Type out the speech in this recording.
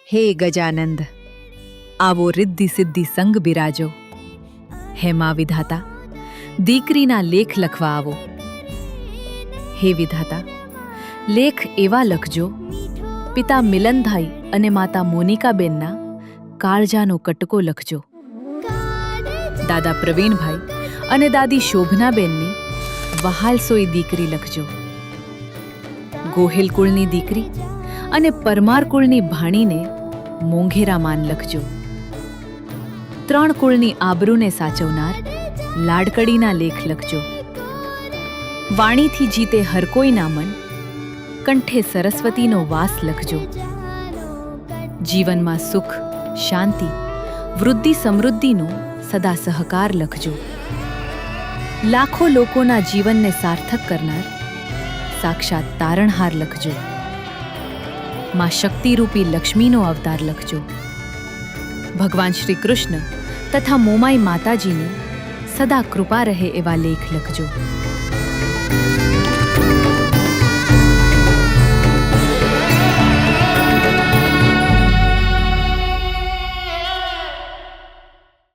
હે ગજાનંદ, આવો રિદ્ધિ સિદ્ધિ સંગ બિરાજો. હે મા વિધાતા, દીકરીના લેખ લખવા આવો. હે વિધાતા, લેખ એવા લખજો, પિતા મિલનભાઈ અને માતા મોનિકાબેનના કાળજાનો કટકો લખજો. દાદા પ્રવીણભાઈ અને દાદી શોભનાબેનની વહાલસોઈ દીકરી લખજો. ગોહિલ કુળની દીકરી અને પરમાર કુળની ભાણીને મોંઘેરામાન લખજો. 3 કુળની આબરૂને સાચવનાર લાડકડીના લેખ લખજો. વાણીથી જીતે હર કોઈના મન, કંઠે સરસ્વતીનો વાસ લખજો. જીવનમાં સુખ, શાંતિ, વૃદ્ધિ સમૃદ્ધિનો સદા સહકાર લખજો. લાખો લોકોના જીવનને સાર્થક કરનાર સાક્ષાત તારણહાર લખજો. માં શક્તિરૂપી લક્ષ્મીનો અવતાર લખજો. ભગવાન શ્રી કૃષ્ણ તથા મોમાઈ માતાજીની સદા કૃપા રહે એવા લેખ લખજો.